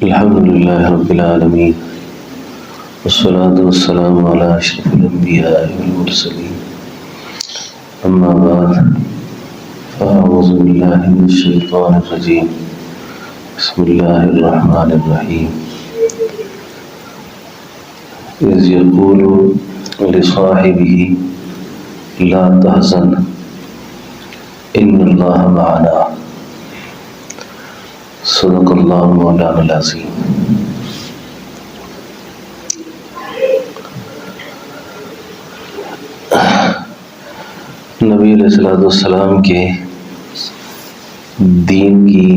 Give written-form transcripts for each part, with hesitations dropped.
الحمد لله رب العالمين والصلاة والسلام على أشرف الأنبياء والمرسلين أما بعد فأعوذ بالله من الشيطان الرجيم بسم الله الرحمن الرحيم إذ يقول لصاحبه لا تحزن إن الله معنا صدق اللہ مولانا العظیم۔ نبی علیہ السلام کے دین کی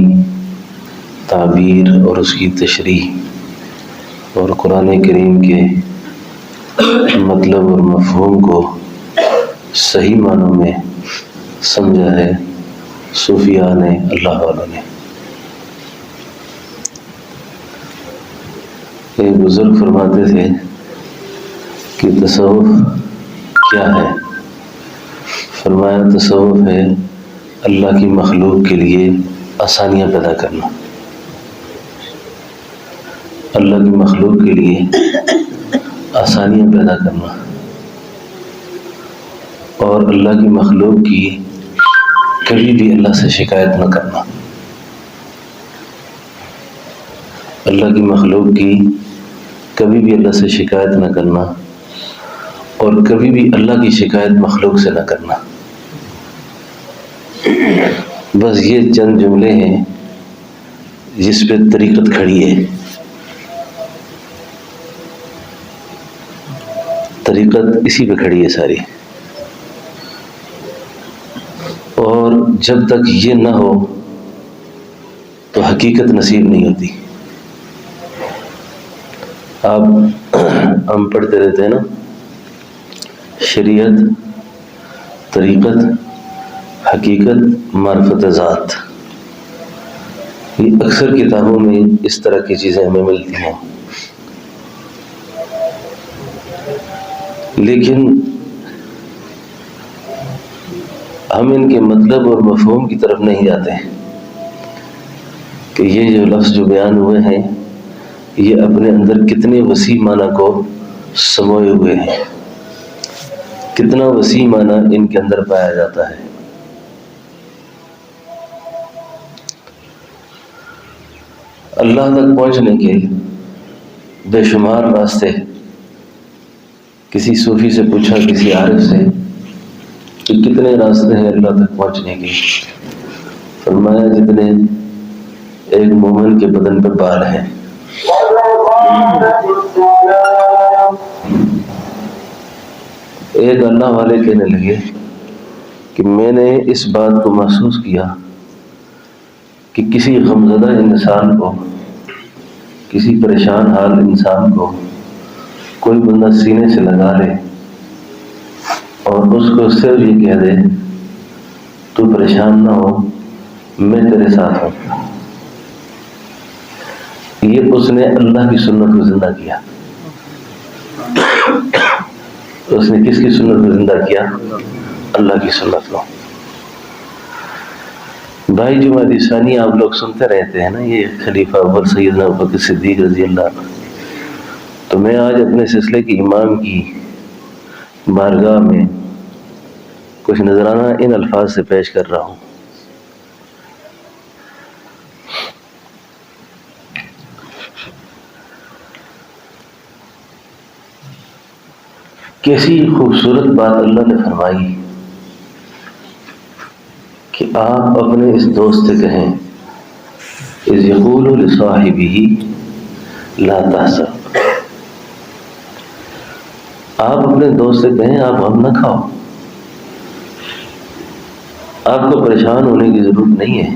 تعبیر اور اس کی تشریح اور قرآن کریم کے مطلب اور مفہوم کو صحیح معنوں میں سمجھا ہے صوفیاء نے، اللہ والوں نے۔ ایک بزرگ فرماتے تھے کہ تصوف کیا ہے؟ فرمایا تصوف ہے اللہ کی مخلوق کے لیے آسانیاں پیدا کرنا، اللہ کی مخلوق کے لیے آسانیاں پیدا کرنا، اور اللہ کی مخلوق کی کبھی بھی اللہ سے شکایت نہ کرنا، اللہ کی مخلوق کی کبھی بھی اللہ سے شکایت نہ کرنا، اور کبھی بھی اللہ کی شکایت مخلوق سے نہ کرنا۔ بس یہ چند جملے ہیں جس پہ طریقت کھڑی ہے۔ طریقت اسی پہ کھڑی ہے ساری، اور جب تک یہ نہ ہو تو حقیقت نصیب نہیں ہوتی۔ آپ ہم پڑھتے رہتے ہیں نا، شریعت، طریقت، حقیقت، معرفت ذات، یہ اکثر کتابوں میں اس طرح کی چیزیں ہمیں ملتی ہیں، لیکن ہم ان کے مطلب اور مفہوم کی طرف نہیں جاتے کہ یہ جو لفظ جو بیان ہوئے ہیں یہ اپنے اندر کتنے وسیع معنی کو سموئے ہوئے ہیں، کتنا وسیع معنی ان کے اندر پایا جاتا ہے۔ اللہ تک پہنچنے کے بے شمار راستے۔ کسی صوفی سے پوچھا، کسی عارف سے، کہ کتنے راستے ہیں اللہ تک پہنچنے کے؟ فرمایا جتنے ایک مومن کے بدن پہ بال ہیں۔ ایک اللہ والے کہنے لگے کہ میں نے اس بات کو محسوس کیا کہ کسی غمزدہ انسان کو، کسی پریشان حال انسان کو کوئی بندہ سینے سے لگا لے اور اس کو صرف یہ کہہ دے تو پریشان نہ ہو، میں تیرے ساتھ ہوں، یہ اس نے اللہ کی سنت کو زندہ کیا۔ اس نے کس کی سنت کو زندہ کیا؟ اللہ کی سنت کو۔ بھائی جماعت ثانی آپ لوگ سنتے رہتے ہیں نا، یہ خلیفہ اول سیدنا ابوبکر صدیق رضی اللہ عنہ۔ تو میں آج اپنے سلسلے کے امام کی بارگاہ میں کچھ نذرانہ ان الفاظ سے پیش کر رہا ہوں۔ کیسی خوبصورت بات اللہ نے فرمائی کہ آپ اپنے اس دوست سے کہیں، اذ یقول لصاحبہ لا تحزن، آپ اپنے دوست سے کہیں آپ غم نہ کھاؤ، آپ کو پریشان ہونے کی ضرورت نہیں ہے،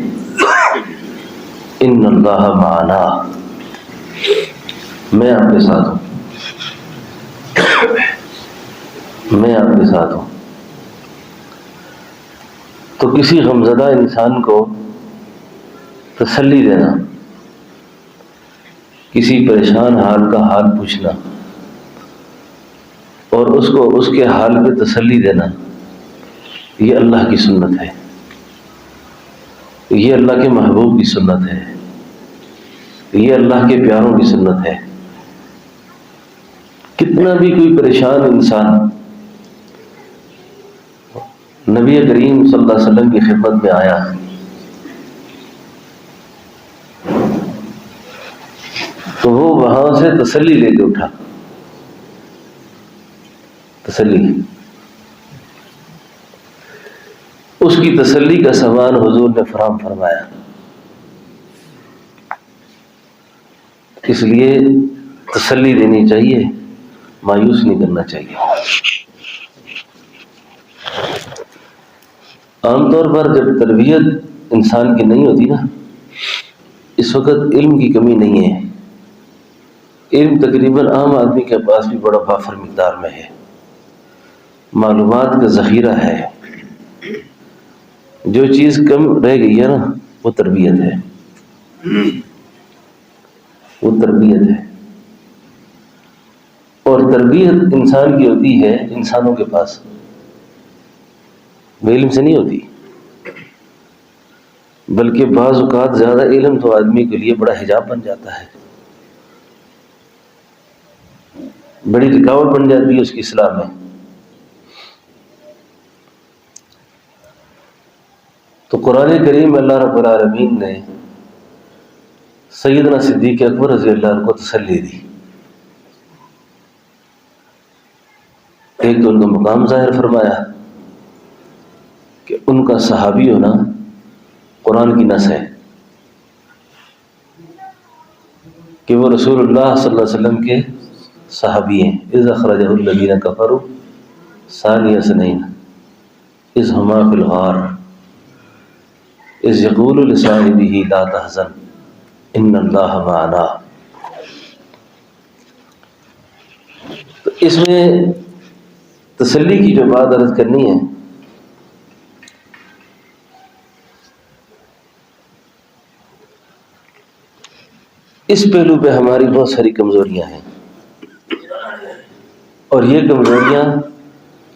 ان اللہ معنا، میں آپ کے ساتھ ہوں، میں آپ کے ساتھ ہوں۔ تو کسی غمزدہ انسان کو تسلی دینا، کسی پریشان حال کا حال پوچھنا اور اس کو اس کے حال پہ تسلی دینا، یہ اللہ کی سنت ہے، یہ اللہ کے محبوب کی سنت ہے۔ یہ اللہ کے پیاروں کی سنت ہے. کتنا بھی کوئی پریشان انسان نبی کریم صلی اللہ علیہ وسلم کی خدمت میں آیا تو وہ وہاں سے تسلی لے کے اٹھا. تسلی، اس کی تسلی کا سامان حضور نے فراہم فرمایا. اس لیے تسلی دینی چاہیے، مایوس نہیں کرنا چاہیے. عام طور پر جب تربیت انسان کی نہیں ہوتی نا، اس وقت علم کی کمی نہیں ہے. علم تقریباً عام آدمی کے پاس بھی بڑا وافر مقدار میں ہے، معلومات کا ذخیرہ ہے. جو چیز کم رہ گئی ہے نا، وہ تربیت ہے. وہ تربیت ہے. اور تربیت انسان کی ہوتی ہے انسانوں کے پاس، وہ علم سے نہیں ہوتی. بلکہ بعض اوقات زیادہ علم تو آدمی کے لیے بڑا حجاب بن جاتا ہے، بڑی رکاوٹ بن جاتی ہے اس کی اصلاح میں. تو قرآن کریم میں اللہ رب العالمین نے سیدنا صدیق اکبر رضی اللہ عنہ کو تسلی دی. ایک تو ان کا مقام ظاہر فرمایا کہ ان کا صحابی ہونا قرآن کی نص ہے، کہ وہ رسول اللہ صلی اللہ علیہ وسلم کے صحابی ہیں. اذ اخرجہ الذین کفروا ثانی اثنین اذ ہما فی الغار اذ یقول لصاحبہ لا تحزن ان اللہ معنا. تو اس میں تسلی کی جو بات عرض کرنی ہے، اس پہلو پہ ہماری بہت ساری کمزوریاں ہیں، اور یہ کمزوریاں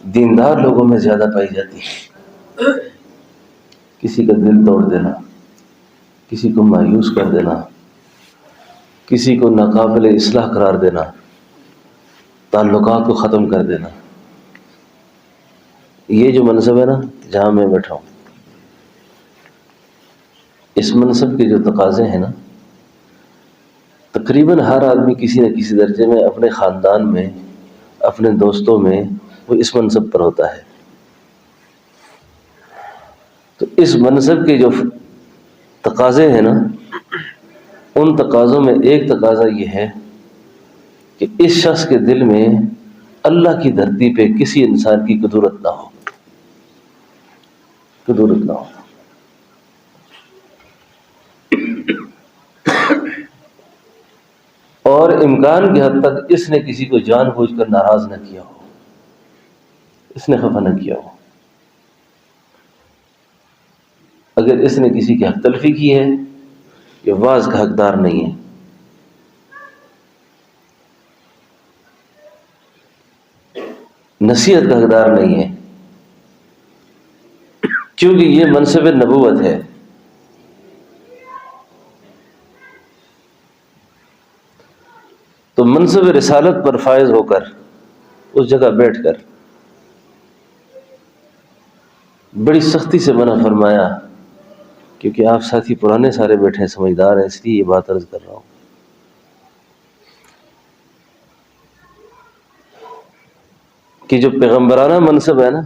دیندار لوگوں میں زیادہ پائی جاتی ہیں. کسی کا دل توڑ دینا، کسی کو مایوس کر دینا، کسی کو ناقابل اصلاح قرار دینا، تعلقات کو ختم کر دینا. یہ جو منصب ہے نا جہاں میں بیٹھا ہوں، اس منصب کے جو تقاضے ہیں نا، تقریباً ہر آدمی کسی نہ کسی درجے میں اپنے خاندان میں، اپنے دوستوں میں وہ اس منصب پر ہوتا ہے. تو اس منصب کے جو تقاضے ہیں نا، ان تقاضوں میں ایک تقاضا یہ ہے کہ اس شخص کے دل میں اللہ کی دھرتی پہ کسی انسان کی قدرت نہ ہو، قدرت نہ ہو. اور امکان کی حد تک اس نے کسی کو جان بوجھ کر ناراض نہ کیا ہو، اس نے خفا نہ کیا ہو. اگر اس نے کسی کی حق تلفی کی ہے، یہ واعظ کا حقدار نہیں ہے. نصیحت کا حقدار نہیں ہے، کیونکہ یہ منصب نبوت ہے. تو منصب رسالت پر فائز ہو کر اس جگہ بیٹھ کر بڑی سختی سے منع فرمایا، کیونکہ آپ ساتھی پرانے سارے بیٹھے ہیں، سمجھدار ہیں، اس لیے یہ بات عرض کر رہا ہوں کہ جو پیغمبرانہ منصب ہے نا،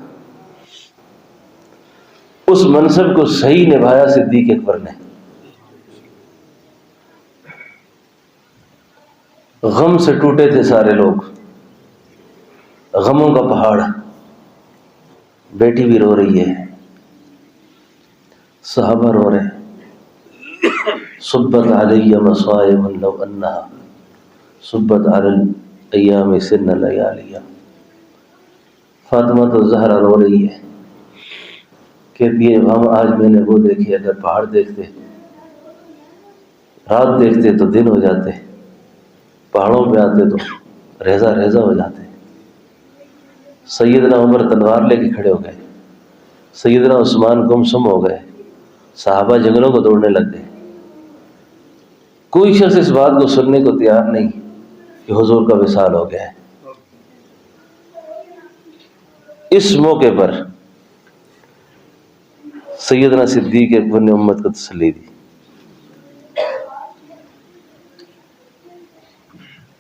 اس منصب کو صحیح نبھایا صدیق اکبر نے. غم سے ٹوٹے تھے سارے لوگ، غموں کا پہاڑ. بیٹی بھی رو رہی ہے، صحابہ رو رہے ہیں. صبت علی مصائب لو انہا صبت علی الایام سن لیالیا. فاطمہ تو زہرا رو رہی ہے، کہتی ہے ہم آج میں نے وہ دیکھے، اگر پہاڑ دیکھتے، رات دیکھتے تو دن ہو جاتے، پہاڑوں پہ آتے تو ریزہ ریزہ ہو جاتے. سیدنا عمر تلوار لے کے کھڑے ہو گئے، سیدنا عثمان گم سم ہو گئے، صحابہ جنگلوں کو دوڑنے لگ گئے. کوئی شخص اس بات کو سننے کو تیار نہیں کہ حضور کا وصال ہو گیا ہے۔ اس موقع پر سیدنا صدیق اکبر نے امت کو تسلی دی۔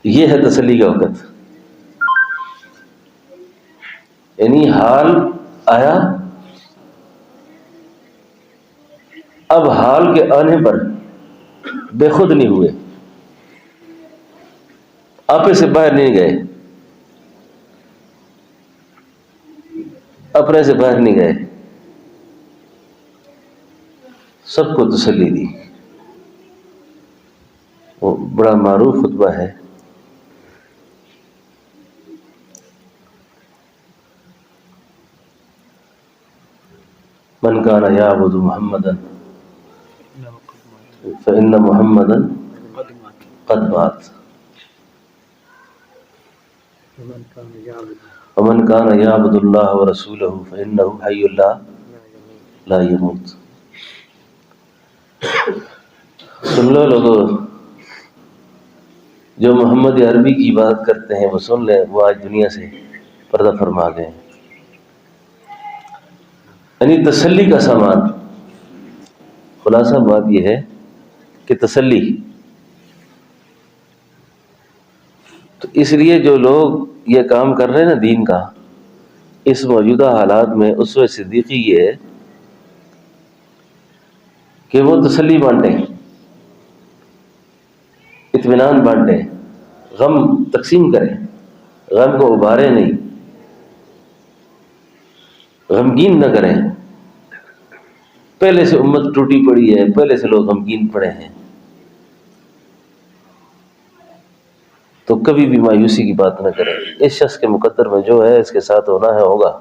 یہ ہے تسلی کا وقت، یعنی حال آیا، اب حال کے آنے پر بے خود نہیں ہوئے، آپے سے باہر نہیں گئے، اپنے سے باہر نہیں گئے، سب کو تسلی دی۔ وہ بڑا معروف خطبہ ہے، من کان یعبد محمدا فإن محمدا قد مات ومن کان یعبد اللہ ورسولہ فإنہ حی لا یموت۔ سن لو لوگو، جو محمد عربی کی بات کرتے ہیں وہ سن لیں، وہ آج دنیا سے پردہ فرما گئے ہیں۔ یعنی تسلی کا سامان، خلاصہ بات یہ ہے کہ تسلی۔ تو اس لیے جو لوگ یہ کام کر رہے ہیں نا دین کا، اس موجودہ حالات میں اسوہ صدیقی یہ ہے کہ وہ تسلی بانٹیں، اطمینان بانٹیں، غم تقسیم کریں، غم کو ابھاریں نہیں، غمگین نہ کریں۔ پہلے سے امت ٹوٹی پڑی ہے، پہلے سے لوگ غمگین پڑے ہیں، تو کبھی بھی مایوسی کی بات نہ کریں۔ اس شخص کے مقدر میں جو ہے اس کے ساتھ ہونا ہے ہوگا،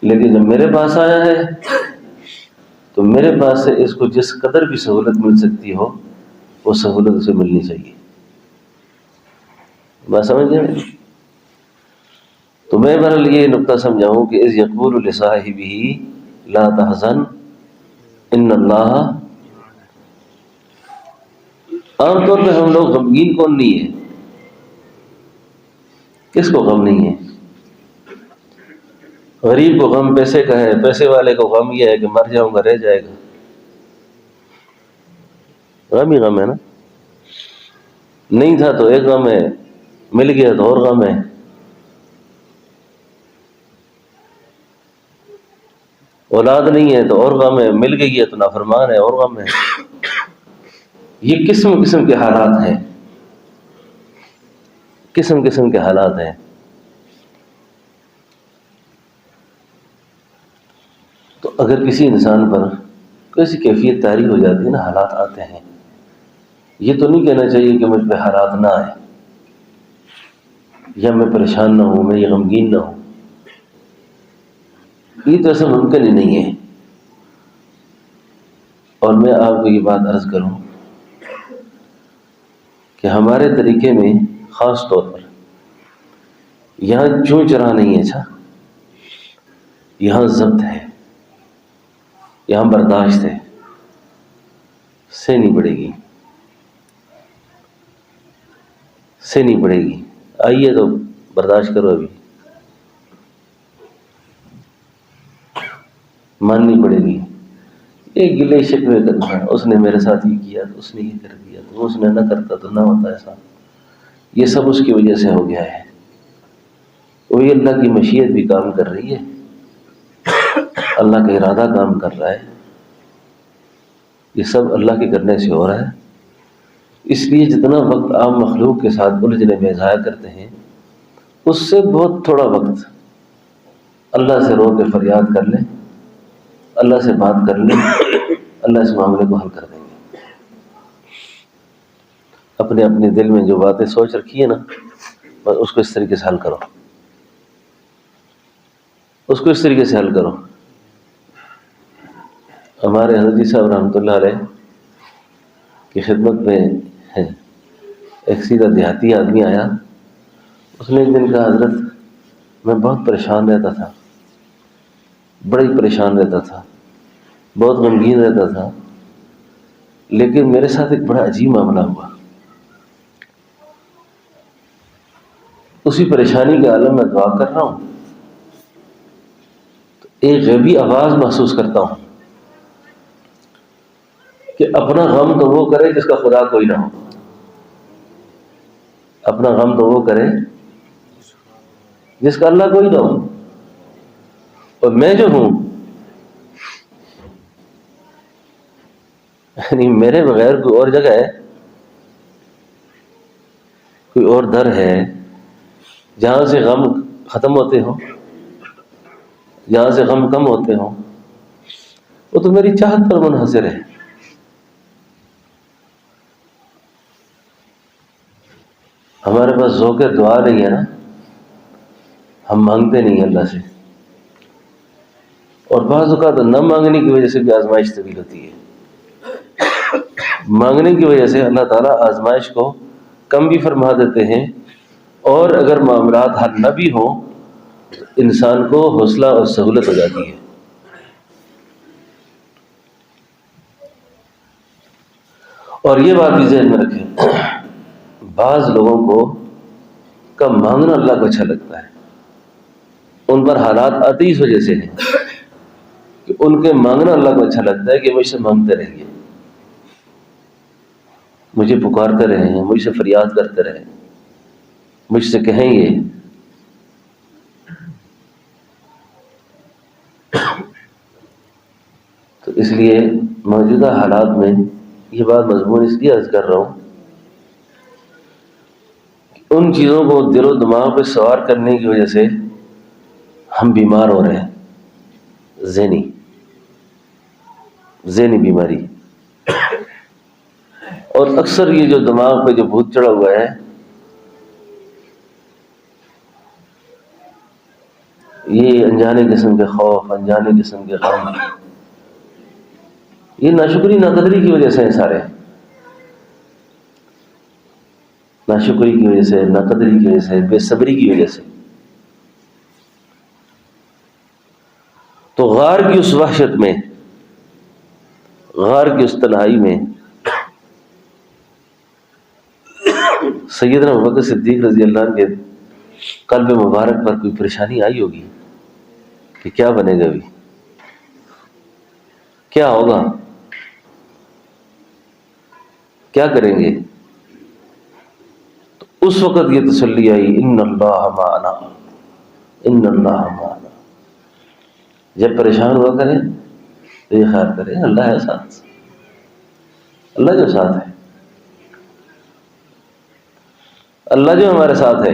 لیکن جب میرے پاس آیا ہے تو میرے پاس سے اس کو جس قدر بھی سہولت مل سکتی ہو وہ سہولت اسے ملنی چاہیے۔ بات سمجھ گئے؟ تو میں بہرحال یہ نقطہ سمجھاؤں کہ اذ یقول لصاحبہ لا تحزن ان اللہ، عام طور پہ ہم لوگ غمگین کون نہیں ہے؟ کس کو غم نہیں ہے؟ غریب کو غم پیسے کا ہے، پیسے والے کو غم یہ ہے کہ مر جاؤں گا، رہ جائے گا، غم ہی غم ہے نا۔ نہیں تھا تو ایک غم ہے، مل گیا تو اور غم ہے۔ اولاد نہیں ہے تو اور غم ہے، مل گئی ہے تو نافرمان ہے، اور غم ہے۔ یہ قسم قسم کے حالات ہیں، قسم قسم کے حالات ہیں۔ تو اگر کسی انسان پر کیسی کیفیت طاری ہو جاتی ہے نا، حالات آتے ہیں، یہ تو نہیں کہنا چاہیے کہ مجھ پہ حالات نہ آئے یا میں پریشان نہ ہوں، میں یہ غمگین نہ ہوں، یہ تو ایسا ممکن ہی نہیں ہے۔ اور میں آپ کو یہ بات عرض کروں کہ ہمارے طریقے میں خاص طور پر یہاں چوں چرا نہیں ہے، اچھا یہاں ضبط ہے، یہاں برداشت ہے، سہنی پڑے گی، سہنی پڑے گی۔ آئیے تو برداشت کرو، ابھی ماننی پڑے گی۔ یہ گلے شکوے کرنا، اس نے میرے ساتھ یہ کیا تو اس نے یہ کر دیا، تو اس نے نہ کرتا تو نہ ہوتا ایسا، یہ سب اس کی وجہ سے ہو گیا ہے۔ وہی اللہ کی مشیت بھی کام کر رہی ہے، اللہ کا ارادہ کام کر رہا ہے، یہ سب اللہ کے کرنے سے ہو رہا ہے۔ اس لیے جتنا وقت آپ مخلوق کے ساتھ الجھنے میں ضائع کرتے ہیں، اس سے بہت تھوڑا وقت اللہ سے رو کے فریاد کر لیں، اللہ سے بات کر لیں، اللہ اس معاملے کو حل کر دیں گے۔ اپنے اپنے دل میں جو باتیں سوچ رکھی ہے نا، بس اس کو اس طریقے سے حل کرو، اس کو اس طریقے سے حل کرو۔ ہمارے حضرت صاحب رحمۃ اللہ علیہ کی خدمت میں ایک سیدھا دیہاتی آدمی آیا، اس نے ایک دن کہا حضرت میں بہت پریشان رہتا تھا، بڑا ہی پریشان رہتا تھا، بہت غمگین رہتا تھا، لیکن میرے ساتھ ایک بڑا عجیب معاملہ ہوا. اسی پریشانی کے عالم میں دعا کر رہا ہوں تو ایک غیبی آواز محسوس کرتا ہوں کہ اپنا غم تو وہ کرے جس کا خدا کوئی نہ ہو. اپنا غم تو وہ کرے جس کا اللہ کوئی نہ ہو. اور میں جو ہوں، یعنی میرے بغیر کوئی اور جگہ ہے، کوئی اور در ہے جہاں سے غم ختم ہوتے ہوں، جہاں سے غم کم ہوتے ہوں، وہ تو میری چاہت پر منحصر ہے. ہمارے پاس ذوق دعا نہیں ہے نا، ہم مانگتے نہیں اللہ سے. اور بعض اوقات نہ مانگنے کی وجہ سے بھی آزمائش طویل ہوتی ہے. مانگنے کی وجہ سے اللہ تعالیٰ آزمائش کو کم بھی فرما دیتے ہیں، اور اگر معاملات حل نہ بھی ہوں تو انسان کو حوصلہ اور سہولت ہو جاتی ہے. اور یہ بات بھی ذہن میں رکھیں، بعض لوگوں کو کا مانگنا اللہ کو اچھا لگتا ہے. ان پر حالات آتی اس وجہ سے ہیں کہ ان کے مانگنا اللہ کو اچھا لگتا ہے کہ مجھ سے مانگتے رہیں گے، مجھے پکارتے رہیں، مجھ سے فریاد کرتے رہیں، مجھ سے کہیں گے. تو اس لیے موجودہ حالات میں یہ بات مضمون اس لیے عرض کر رہا ہوں کہ ان چیزوں کو دل و دماغ پہ سوار کرنے کی وجہ سے ہم بیمار ہو رہے ہیں. ذہنی بیماری. اور اکثر یہ جو دماغ پہ جو بھوت چڑھا ہوا ہے، یہ انجانے قسم کے خوف، انجانے قسم کے غم، یہ ناشکری ناقدری کی وجہ سے ہیں سارے. ناشکری کی وجہ سے، ناقدری کی وجہ سے، بے صبری کی وجہ سے. تو غار کی اس وحشت میں، غار کی اس تنہائی میں سیدنا ابوبکر صدیق رضی اللہ عنہ کے قلب مبارک پر کوئی پریشانی آئی ہوگی کہ کیا بنے گا، ابھی کیا ہوگا، کیا کریں گے. تو اس وقت یہ تسلی آئی، ان اللہ معنا، ان اللہ معنا. جب پریشان ہوا کریں تو یہ خیال کریں اللہ ہے ساتھ، اللہ جو ساتھ ہے، اللہ جو ہمارے ساتھ ہے.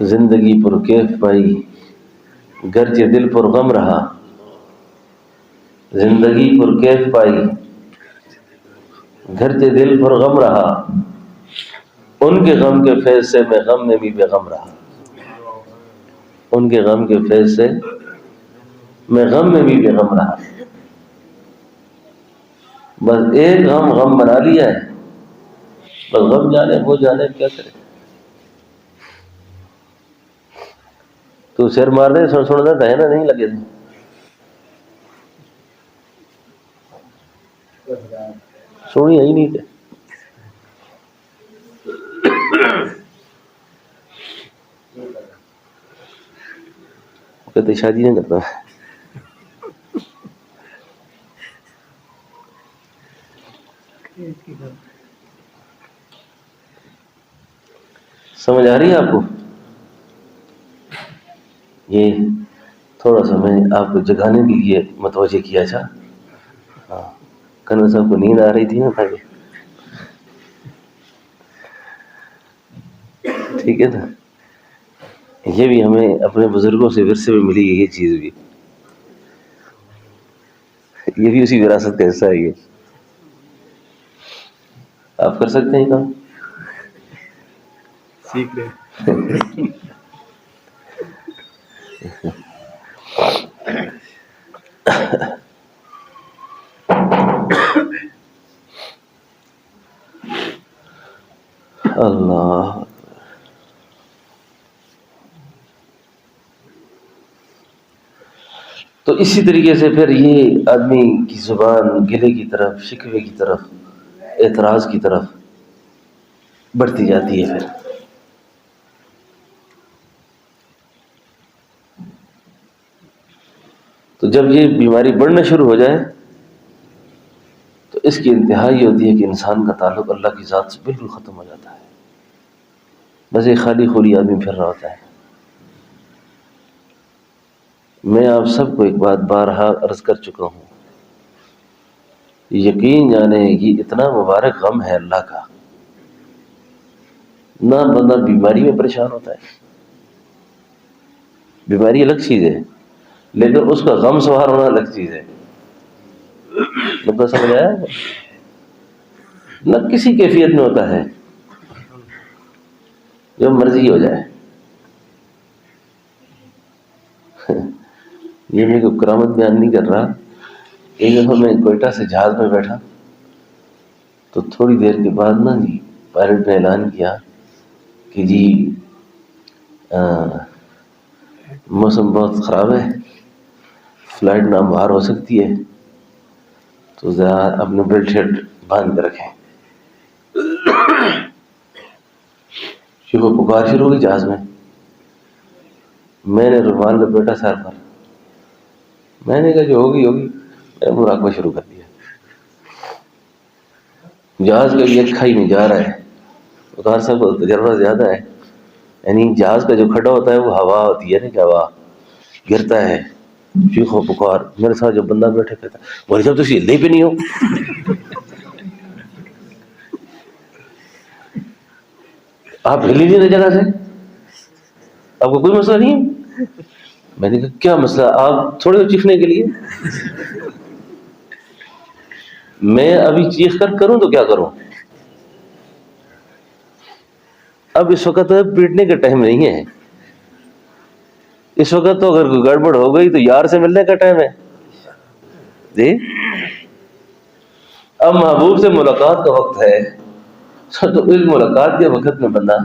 زندگی پر کیف پائی گرچہ دل پر غم رہا، زندگی پر کیف پائی گرچہ دل پر غم رہا، ان کے غم کے فیض سے میں غم میں بھی بے غم رہا. ان کے غم کے فیض سے میں غم میں بھی بے غم رہا. بس ایک غم بنا لیا ہے، بس غم جانے وہ جانے کیا کرے. تو سر مار دے سن دیتا ہے نا، نہیں لگے سونی ہی نہیں تھے. کہتے شادی نہیں کرتا. سمجھ آ رہی ہے آپ کو؟ یہ تھوڑا سا میں آپ کو جگانے کے لیے متوجہ کیا تھا. ہاں، کنور صاحب کو نیند آ رہی تھی نا، ٹھیک ہے نا. یہ بھی ہمیں اپنے بزرگوں سے ورثے میں ملی ہے، یہ چیز بھی، یہ بھی اسی وراثت کا حصہ ہے. یہ آپ کر سکتے ہیں کام، سیکھ رہے. اللہ. تو اسی طریقے سے پھر یہ آدمی کی زبان گلے کی طرف، شکوے کی طرف، اعتراض کی طرف بڑھتی جاتی ہے۔ پھر تو جب یہ بیماری بڑھنا شروع ہو جائے تو اس کی انتہا یہ ہوتی ہے کہ انسان کا تعلق اللہ کی ذات سے بالکل ختم ہو جاتا ہے، بس ایک خالی خولی آدمی پھر رہا ہوتا ہے۔ میں آپ سب کو ایک بات بارہا عرض کر چکا ہوں، یقین جانے یہ اتنا مبارک غم ہے اللہ کا، نہ بندہ بیماری میں پریشان ہوتا ہے، بیماری الگ چیز ہے، لیکن اس کا غم سوار ہونا الگ چیز ہے۔ مطلب سمجھ آیا؟ نہ کسی کیفیت میں ہوتا ہے، جو مرضی ہو جائے۔ یہ میں کوئی کرامت بیان نہیں کر رہا۔ ایک دفعہ میں کوئٹہ سے جہاز میں بیٹھا تو تھوڑی دیر کے بعد نا جی پائلٹ نے اعلان کیا کہ جی موسم بہت خراب ہے، فلائٹ نامبہار ہو سکتی ہے، تو ذرا اپنے بیلٹ شیلٹ باندھ کے رکھیں۔ شکو پکار شروع ہوئی جہاز میں نے رومال لپیٹا سر پر، میں نے کہا جو ہوگی ہوگی، میں مراقبہ شروع کر دیا۔ جہاز کا یہ کھائی میں جا رہا ہے، وقار صاحب کو تجربہ زیادہ ہے، یعنی جہاز کا جو کھڈا ہوتا ہے وہ ہوا ہوتی ہے نا کہ ہوا گرتا ہے، چیخ و پکار۔ میرے ساتھ جو بندہ بیٹھا کہتا بھائی صاحب تسی ہلے پہ نہیں ہو، آپ ہل ہی نہیں رہے جگہ سے، آپ کو کوئی مسئلہ نہیں ہے؟ میں نے کہا کیا مسئلہ، آپ تھوڑے ہو چیخنے کے لیے؟ میں ابھی چیخ کر کروں تو کیا کروں؟ اب اس وقت پیٹنے کا ٹائم نہیں ہے، اس وقت تو اگر کوئی گڑبڑ ہو گئی تو یار سے ملنے کا ٹائم ہے جی۔ اب محبوب سے ملاقات کا وقت ہے، تو اس ملاقات کے وقت میں بندہ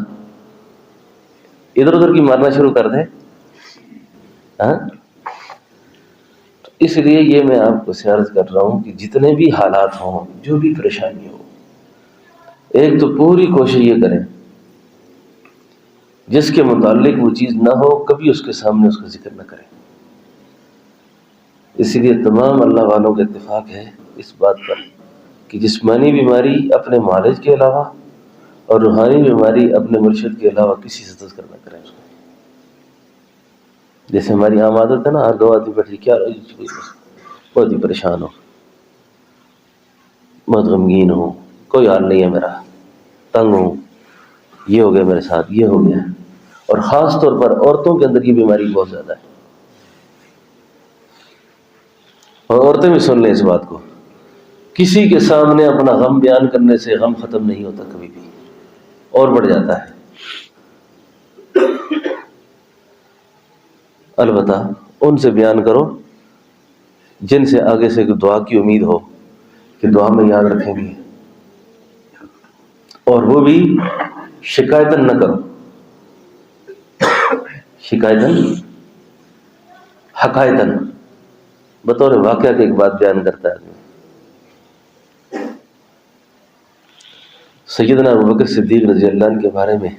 ادھر ادھر کی مارنا شروع کر دے، ہاں؟ اس لیے یہ میں آپ کو عرض کر رہا ہوں کہ جتنے بھی حالات ہوں، جو بھی پریشانی ہو، ایک تو پوری کوشش یہ کریں جس کے متعلق وہ چیز نہ ہو کبھی اس کے سامنے اس کا ذکر نہ کریں۔ اسی لیے تمام اللہ والوں کا اتفاق ہے اس بات پر کہ جسمانی بیماری اپنے معالج کے علاوہ اور روحانی بیماری اپنے مرشد کے علاوہ کسی سے تذکر نہ کریں اس کو۔ جیسے ہماری عام عادت ہے نا، ہر دو آدمی بیٹھ کے کیا بہت ہی پریشان ہو، بہت غمگین ہو، کوئی حال نہیں ہے میرا، تنگ ہوں، یہ ہو گیا میرے ساتھ، یہ ہو گیا۔ اور خاص طور پر عورتوں کے اندر یہ بیماری بہت زیادہ ہے، اور عورتیں بھی سن لیں اس بات کو، کسی کے سامنے اپنا غم بیان کرنے سے غم ختم نہیں ہوتا کبھی بھی، اور بڑھ جاتا ہے۔ البتہ ان سے بیان کرو جن سے آگے سے دعا کی امید ہو کہ دعا میں یاد رکھیں گے، اور وہ بھی شکایتاً نہ کرو، شکایتاً، حکایتاً، بطور واقعہ کی ایک بات بیان کرتا ہے۔ سیدنا ابوبکر صدیق رضی اللہ عنہ کے بارے میں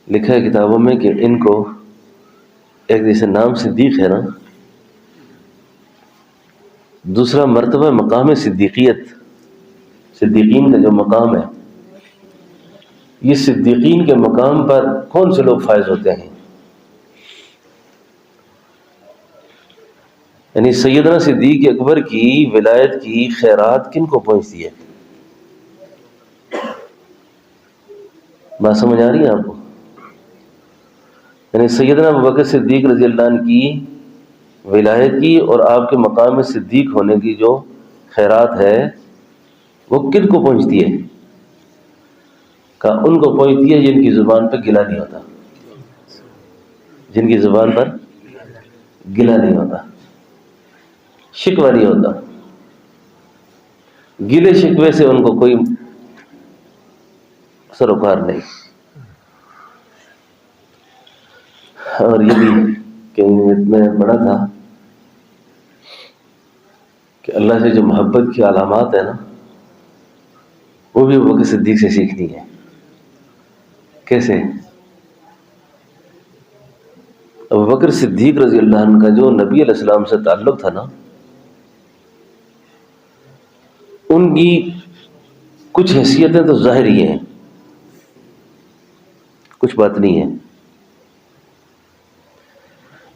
لکھا ہے کتابوں میں کہ ان کو ایک جیسے نام صدیق ہے نا، دوسرا مرتبہ مقام صدیقیت، صدیقین کا جو مقام ہے، یہ صدیقین کے مقام پر کون سے لوگ فائز ہوتے ہیں؟ یعنی سیدنا صدیق اکبر کی ولایت کی خیرات کن کو پہنچتی ہے؟ بات سمجھ آ رہی ہے آپ کو؟ یعنی سیدنا ابوبکر صدیق رضی اللہ عنہ کی ولایت کی اور آپ کے مقام صدیق ہونے کی جو خیرات ہے وہ کن کو پہنچتی ہے؟ کہ ان کو پہنچتی ہے جن کی زبان پہ گلہ نہیں ہوتا، جن کی زبان پر گلہ نہیں ہوتا، شکوہ نہیں ہوتا، گلے شکوے سے ان کو کوئی سروکار نہیں۔ اور یہ بھی کہیں میں پڑھا تھا کہ اللہ سے جو محبت کی علامات ہے نا وہ بھی ابوبکر صدیق سے سیکھنی ہے. کیسے؟ ابوبکر صدیق رضی اللہ عنہ کا جو نبی علیہ السلام سے تعلق تھا نا، ان کی کچھ حیثیتیں تو ظاہری ہیں، کچھ باطنی ہیں.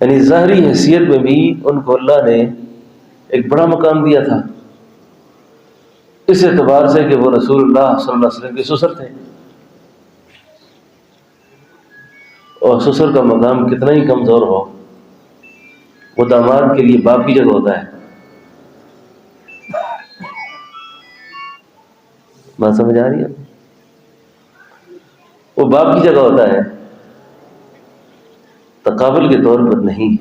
یعنی ظاہری حیثیت میں بھی ان کو اللہ نے ایک بڑا مقام دیا تھا، اس اعتبار سے کہ وہ رسول اللہ صلی اللہ علیہ وسلم کے سسر تھے، اور سسر کا مقام کتنا ہی کمزور ہو وہ داماد کے لیے باپ کی جگہ ہوتا ہے. بات سمجھ آ رہی ہے؟ وہ باپ کی جگہ ہوتا ہے، تقابل کے طور پر نہیں.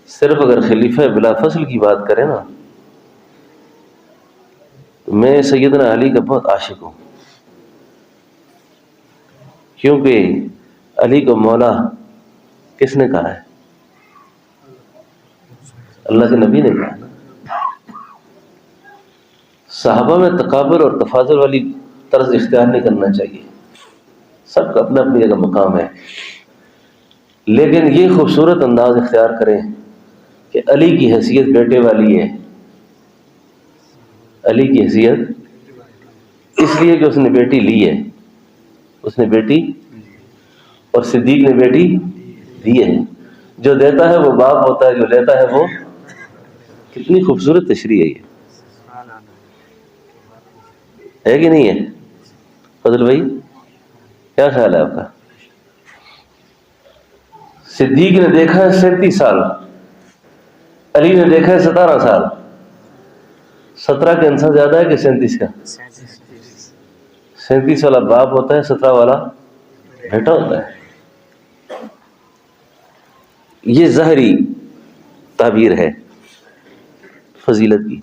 صرف اگر خلیفہ بلا فصل کی بات کریں نا تو میں سیدنا علی کا بہت عاشق ہوں، کیونکہ علی کو مولا کس نے کہا ہے؟ اللہ کے نبی نے کہا. صحابہ میں تقابل اور تفاضل والی طرز اختیار نہیں کرنا چاہیے، سب کا اپنا اپنی جگہ مقام ہے، لیکن یہ خوبصورت انداز اختیار کریں کہ علی کی حیثیت بیٹے والی ہے. علی کی حیثیت اس لیے کہ اس نے بیٹی لی ہے، اس نے بیٹی، اور صدیق نے بیٹی دی ہے. جو دیتا ہے وہ باپ ہوتا ہے، جو لیتا ہے وہ. کتنی خوبصورت تشریح ہے یہ، ہے کہ نہیں ہے؟ فضل بھائی کیا خیال ہے آپ کا؟ صدیق نے دیکھا ہے 37 سال، علی نے دیکھا ہے 17 سال. 17 کا انسان زیادہ ہے کہ 37 کا؟ 37 والا باپ ہوتا ہے، 17 والا بیٹا ہوتا ہے. یہ ظاہری تعبیر ہے فضیلت کی،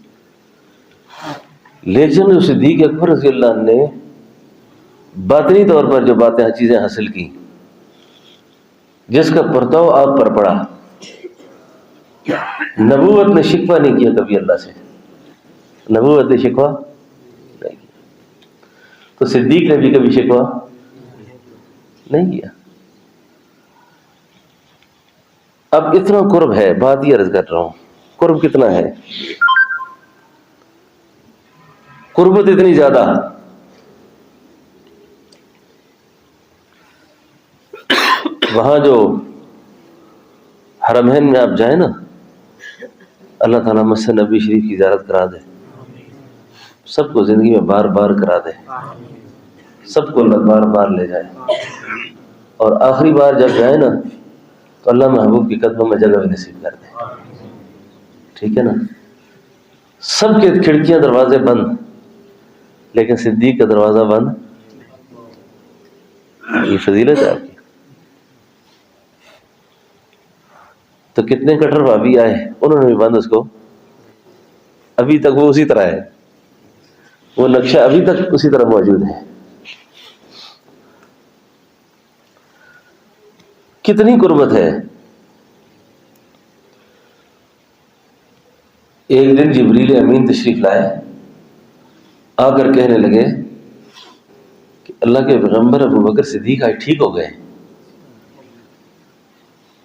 لیکن صدیق اکبر رضی اللہ عنہ نے باطنی طور پر جو باتیں چیزیں حاصل کی، جس کا پرتو آپ پر پڑا. نبوت نے شکوہ نہیں کیا کبھی اللہ سے، نبوت نے شکوہ نہیں کیا، تو صدیق نے بھی کبھی شکوہ نہیں کیا. اب اتنا قرب ہے، بات یہ عرض کر رہا ہوں، قرب کتنا ہے، قربت اتنی زیادہ. وہاں جو حرمین میں آپ جائیں نا، اللہ تعالیٰ مسجد نبی شریف کی زیارت کرا دے، سب کو زندگی میں بار بار کرا دے، سب کو اللہ بار بار لے جائے، اور آخری بار جب جائے نا تو اللہ محبوب کی قدموں میں جگہ بھی نصیب کر دے. ٹھیک ہے نا؟ سب کے کھڑکیاں دروازے بند، لیکن صدیق کا دروازہ بند. یہ فضیلت ہے آپ کی. تو کتنے کٹر بھابی آئے، انہوں نے بھی بند اس کو، ابھی تک وہ اسی طرح ہے، وہ نقشہ ابھی تک اسی طرح موجود ہے. کتنی قربت ہے. ایک دن جبریل امین تشریف لائے، آ کر کہنے لگے کہ اللہ کے پیغمبر ابوبکر صدیق آج ٹھیک ہو گئے.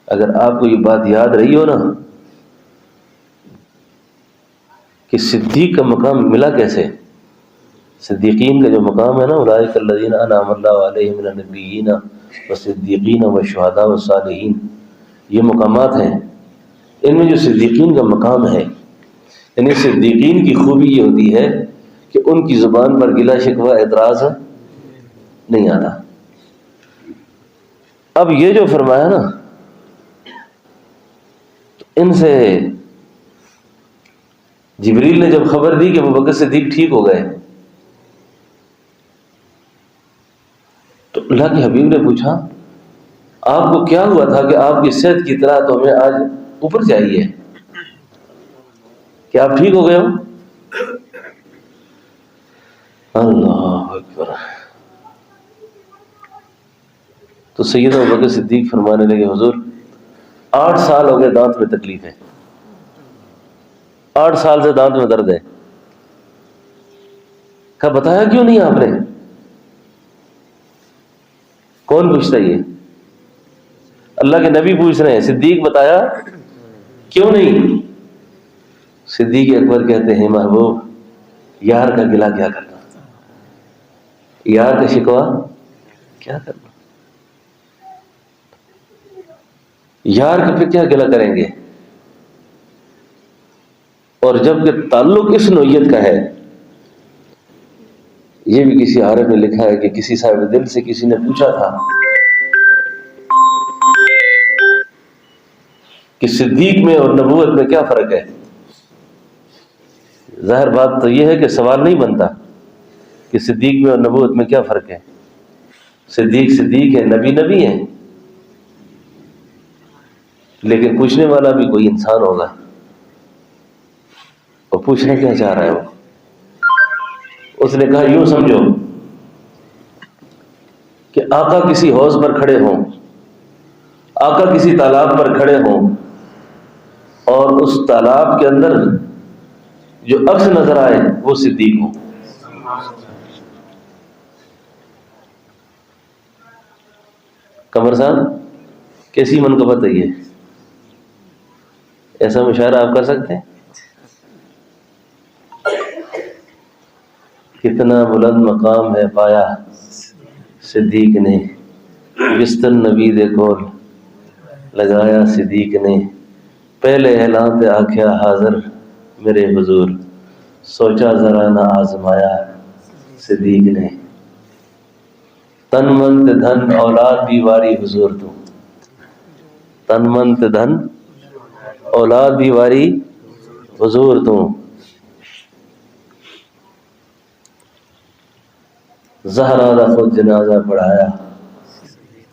اگر آپ کو یہ بات یاد رہی ہو نا کہ صدیق کا مقام ملا کیسے، صدیقین کا جو مقام ہے نا، اولئک الذین انعم اللہ علیہم من النبیین والصدیقین والشہداء والصالحین، یہ مقامات ہیں. ان میں جو صدیقین کا مقام ہے، یعنی صدیقین کی خوبی یہ ہوتی ہے کہ ان کی زبان پر گلہ شکوہ اعتراض نہیں آتا. اب یہ جو فرمایا نا، ان سے جبریل نے جب خبر دی کہ ابوبکر صدیق ٹھیک ہو گئے تو اللہ کے حبیب نے پوچھا آپ کو کیا ہوا تھا کہ آپ کی صحت کی اطلاع تو ہمیں آج اوپر چاہیے کہ آپ ٹھیک ہو گئے ہو. اللہ اکبر. تو سیدنا ابوبکر صدیق فرمانے لگے حضور 8 سال ہو گئے دانت میں تکلیف ہے، 8 سال سے دانت میں درد ہے. کہا بتایا کیوں نہیں آپ نے؟ کون پوچھتا یہ؟ اللہ کے نبی پوچھ رہے ہیں. صدیق بتایا کیوں نہیں؟ صدیق اکبر کہتے ہیں محبوب یار کا گلہ کیا کرنا، یار کا شکوہ کیا کرنا، یار کا پھر کیا گلہ کریں گے؟ اور جب کہ تعلق اس نوعیت کا ہے، یہ بھی کسی عارف نے لکھا ہے کہ کسی صاحب دل سے کسی نے پوچھا تھا کہ صدیق میں اور نبوت میں کیا فرق ہے؟ ظاہر بات تو یہ ہے کہ سوال نہیں بنتا کہ صدیق میں اور نبوت میں کیا فرق ہے. صدیق صدیق ہے، نبی نبی ہے، لیکن پوچھنے والا بھی کوئی انسان ہوگا. اور پوچھنا کیا چاہ رہا ہے وہ؟ اس نے کہا یوں سمجھو کہ آقا کسی حوض پر کھڑے ہوں، آقا کسی تالاب پر کھڑے ہوں، اور اس تالاب کے اندر جو عکس نظر آئے وہ صدیق ہوں. قمر صاحب کیسی منقبت ہے یہ؟ ایسا مشاہرہ آپ کر سکتے ہیں؟ کتنا بلند مقام ہے پایا صدیق نے، بستر نبی دے کول لگایا صدیق نے، پہلے اعلان تے آکھیا حاضر میرے حضور، سوچا ذرا نہ آزمایا صدیق نے. تن من تے دھن اولاد بھی واری حضور تو، تن من تے دھن اولاد بھی واری حضور تو. زہرا دا خود جنازہ پڑھایا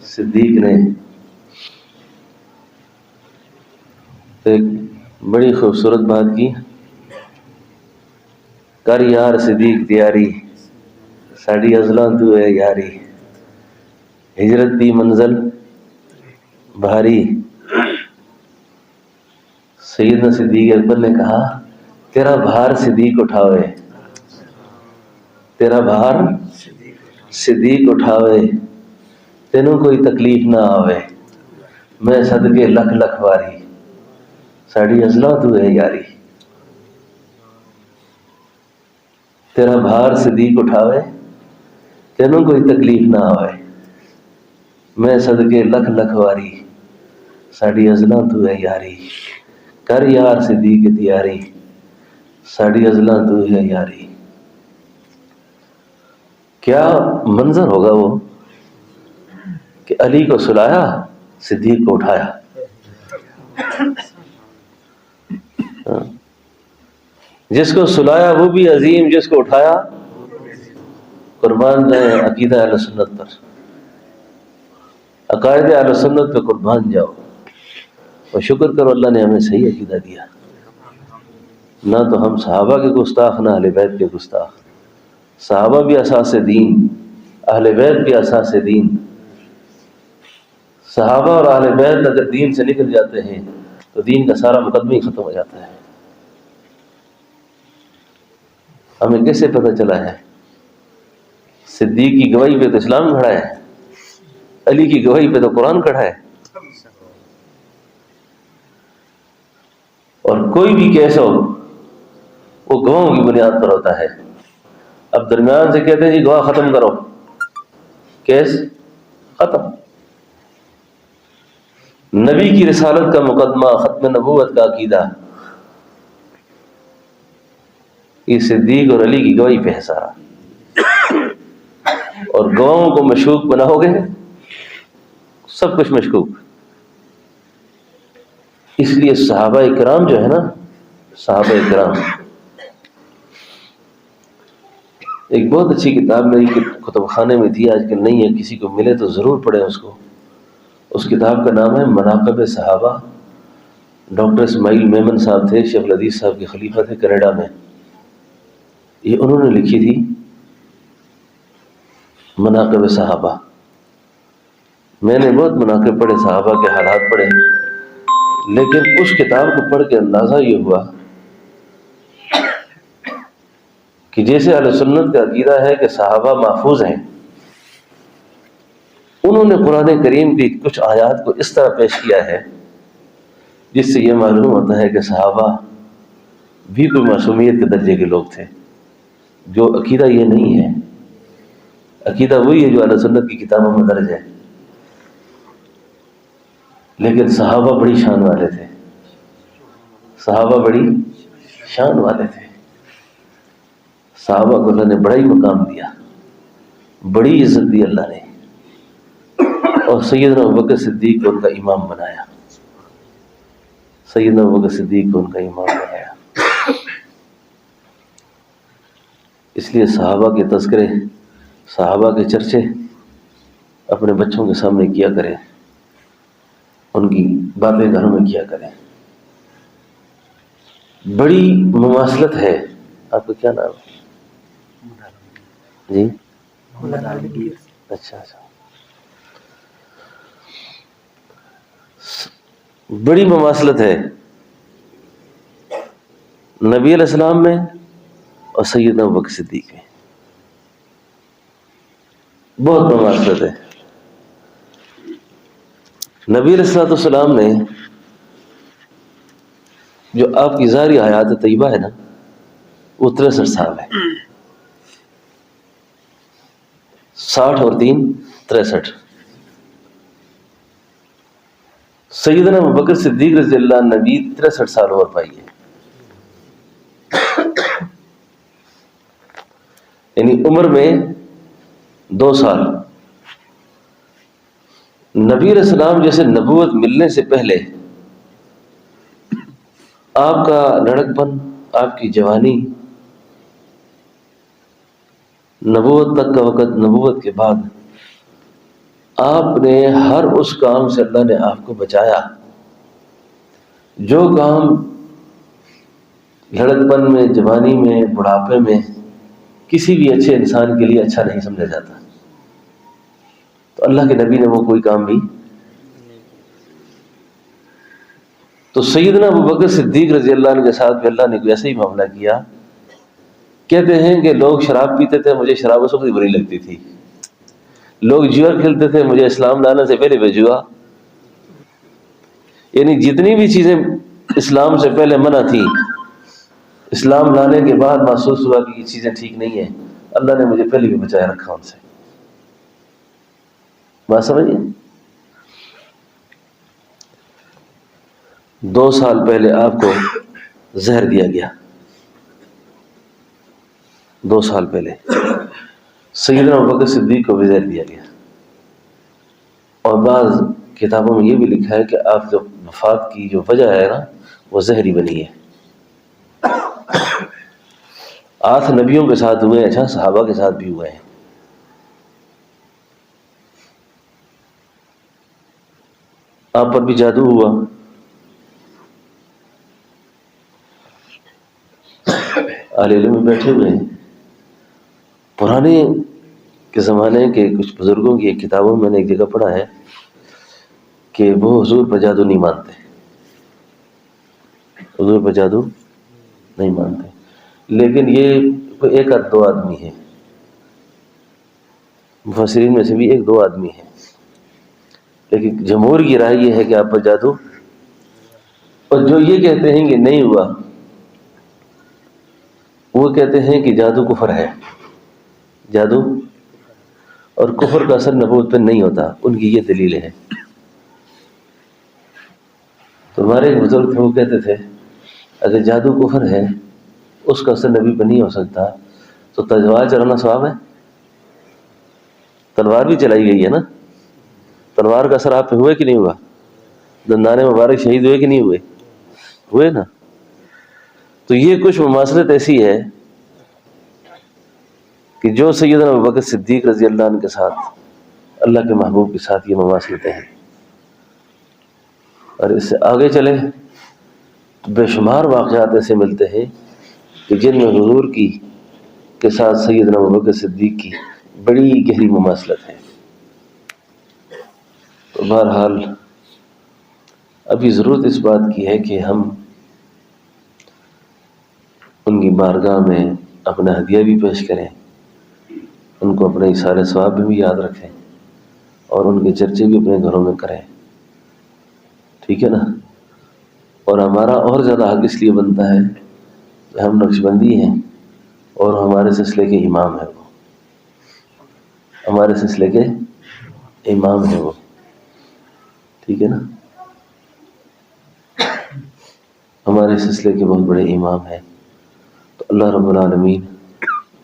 صدیق نے. ایک بڑی خوبصورت بات کی، کر یار صدیق تیاری ساڑی ازلاں تو ہے یاری، ہجرت دی منزل بھاری. سیدنا صدیق اکبر نے کہا تیرا بھار صدیق اٹھاوے، تیرا بھار صدیق اٹھاوے، تینوں کوئی تکلیف نہ آوے، میں صدقے لکھ لکھ واری ساڑی ازلاں تو ہے یاری. تیرا بھار صدیق اٹھاوے، تینوں کوئی تکلیف نہ آوے، میں صدقے لکھ لکھ واری ساڑی ازلاں تو ہے یاری. کر یار صدیق تیاری ساڑی ازلاں تو ہے یاری. کیا منظر ہوگا وہ کہ علی کو سلایا صدیق کو اٹھایا. جس کو سلایا وہ بھی عظیم، جس کو اٹھایا قربان جائیں عقیدہ اہل سنت پر، عقائد اہل سنت پہ قربان جاؤ. اور شکر کرو اللہ نے ہمیں صحیح عقیدہ دیا، نہ تو ہم صحابہ کے گستاخ نہ اہل بیت کے گستاخ. صحابہ بھی اساس دین، اہل بیت بھی اساس دین. صحابہ اور اہل بیت اگر دین سے نکل جاتے ہیں تو دین کا سارا مقدمہ ہی ختم ہو جاتا ہے. ہمیں کیسے پتہ چلا ہے؟ صدیق کی گواہی پہ تو اسلام کھڑا ہے، علی کی گواہی پہ تو قرآن کھڑا ہے. اور کوئی بھی کیس ہو وہ گواہوں کی بنیاد پر ہوتا ہے. اب درمیان سے کہتے ہیں جی گواہ ختم کرو، کیس ختم. نبی کی رسالت کا مقدمہ، ختم نبوت کا عقیدہ، یہ صدیق اور علی کی گواہی پہ ہے سارا. اور گواہوں کو مشکوک بناؤ گے سب کچھ مشکوک. اس لیے صحابہ کرام جو ہے نا، صحابہ کرام، ایک بہت اچھی کتاب میری کتب خانے میں تھی، آج کل نہیں ہے، کسی کو ملے تو ضرور پڑھیں اس کو. اس کتاب کا نام ہے مناقب صحابہ. ڈاکٹر اسماعیل میمن صاحب تھے، شیخ الحدیث صاحب کے خلیفہ تھے کینیڈا میں، یہ انہوں نے لکھی تھی مناقب صحابہ. میں نے بہت مناقب پڑھے، صحابہ کے حالات پڑھے. لیکن اس کتاب کو پڑھ کے اندازہ یہ ہوا کہ جیسے اہل سنت کا عقیدہ ہے کہ صحابہ محفوظ ہیں، انہوں نے قرآن کریم کی کچھ آیات کو اس طرح پیش کیا ہے جس سے یہ معلوم ہوتا ہے کہ صحابہ بھی کوئی معصومیت کے درجے کے لوگ تھے. جو عقیدہ یہ نہیں ہے، عقیدہ وہی ہے جو اہل سنت کی کتابوں میں درج ہے. لیکن صحابہ بڑی شان والے تھے، صحابہ بڑی شان والے تھے. صحابہ کو اللہ نے بڑا ہی مقام دیا، بڑی عزت دی اللہ نے، اور سیدنا ابوبکر صدیق کو ان کا امام بنایا. سیدنا ابوبکر صدیق کو ان کا امام بنایا. اس لیے صحابہ کے تذکرے، صحابہ کے چرچے اپنے بچوں کے سامنے کیا کریں، ان کی باتیں گھروں میں کیا کریں. بڑی مماثلت ہے. آپ کا کیا نام ہے؟ جی اچھا. بڑی مماثلت ہے نبی علیہ السلام میں اور سیدنا ابوبکر صدیق میں، بہت مماثلت ہے. نبی علیہ السلام نے جو آپ کی ظاہری حیات طیبہ ہے نا، وہ 63 سال ہے. 60 اور 3 63. سیدنا ابوبکر صدیق رضی اللہ عنہ نبی 63 سال اور پائیے، یعنی عمر میں 2 سال. نبی علیہ السلام جیسے نبوت ملنے سے پہلے آپ کا لڑک پن، آپ کی جوانی، نبوت تک کا وقت، نبوت کے بعد آپ نے ہر اس کام سے اللہ نے آپ کو بچایا جو کام لڑک پن میں، جوانی میں، بڑھاپے میں کسی بھی اچھے انسان کے لیے اچھا نہیں سمجھا جاتا. تو اللہ کے نبی نے وہ کوئی کام بھی. تو سیدنا ابوبکر صدیق رضی اللہ عنہ کے ساتھ بھی اللہ نے کوئی ایسا ہی معاملہ کیا. کہتے ہیں کہ لوگ شراب پیتے تھے، مجھے شراب اس وقت بری لگتی تھی. لوگ جوا کھیلتے تھے، مجھے اسلام لانے سے پہلے بھی جوا. یعنی جتنی بھی چیزیں اسلام سے پہلے منع تھی، اسلام لانے کے بعد محسوس ہوا کہ یہ چیزیں ٹھیک نہیں ہیں، اللہ نے مجھے پہلے بھی بچایا رکھا ان سے. بات سمجھیے. 2 سال پہلے آپ کو زہر دیا گیا، 2 سال پہلے سیدنا ابوبکر صدیق کو بھی زہر دیا گیا. اور بعض کتابوں میں یہ بھی لکھا ہے کہ آپ جو وفات کی جو وجہ ہے نا، وہ زہر ہی بنی ہے. 8 نبیوں کے ساتھ ہوئے، اچھا صحابہ کے ساتھ بھی ہوئے ہیں. آپ پر بھی جادو ہوا. اہل علم میں بیٹھے ہوئے ہیں. پرانے کے زمانے کے کچھ بزرگوں کی ایک کتابوں میں نے ایک جگہ پڑھا ہے کہ وہ حضور پر جادو نہیں مانتے، حضور پر جادو نہیں مانتے. لیکن یہ ایک آدھ 2 آدمی ہیں، مفسرین میں سے بھی 1-2 آدمی ہیں. لیکن جمہور کی رائے یہ ہے کہ آپ پر جادو، اور جو یہ کہتے ہیں کہ نہیں ہوا، وہ کہتے ہیں کہ جادو کفر ہے. جادو اور کفر کا اثر نبوت پہ نہیں ہوتا، ان کی یہ دلیل ہے. تو ہمارے ایک بزرگ تھے، وہ کہتے تھے اگر جادو کفر ہے، اس کا اثر نبی پہ نہیں ہو سکتا، تو تلوار چلانا ثواب ہے. تلوار بھی چلائی گئی ہے نا، تلوار کا اثر آپ پہ ہوئے کہ نہیں ہوا؟ دندان مبارک شہید ہوئے کہ نہیں ہوئے؟ ہوئے نا. تو یہ کچھ مماثلت ایسی ہے کہ جو سیدنا ابوبکر صدیق رضی اللہ عنہ کے ساتھ، اللہ کے محبوب کے ساتھ یہ مماثلتیں ہیں. اور اس سے آگے چلیں تو بے شمار واقعات ایسے ملتے ہیں کہ جن میں حضور کی کے ساتھ سیدنا ابوبکر صدیق کی بڑی گہری مماثلت ہے. تو بہرحال ابھی ضرورت اس بات کی ہے کہ ہم ان کی بارگاہ میں اپنا ہدیہ بھی پیش کریں، ان کو اپنے اثار ثواب میں بھی یاد رکھیں اور ان کے چرچے بھی اپنے گھروں میں کریں، ٹھیک ہے نا؟ اور ہمارا اور زیادہ حق اس لیے بنتا ہے کہ ہم نقشبندی ہیں اور ہمارے سلسلے کے امام ہیں وہ، ہمارے سلسلے کے امام ہیں وہ، ٹھیک ہے نا؟ ہمارے سلسلے کے بہت بڑے امام ہیں، تو اللہ رب العالمین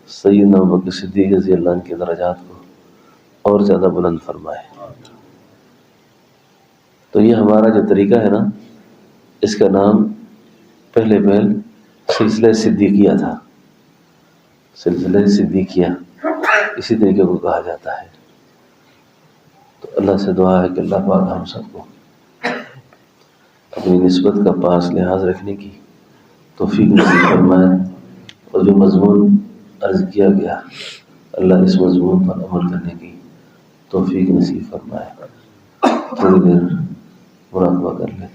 سیدنا ابوبکر صدیق رضی اللہ عنہ کے درجات کو اور زیادہ بلند فرمائے۔ تو یہ ہمارا جو طریقہ ہے نا، اس کا نام پہلے سلسلہ صدیقیہ تھا، سلسلہ صدیقیہ اسی طریقے کو کہا جاتا ہے۔ تو اللہ سے دعا ہے کہ اللہ پاک ہم سب کو اپنی نسبت کا پاس لحاظ رکھنے کی توفیق نصیب فرمائے، اور جو مضمون عرض کیا گیا اللہ اس مضمون پر عمل کرنے کی توفیق نصیب فرمائے۔ تھوڑی دیر مراقبہ کر لیں۔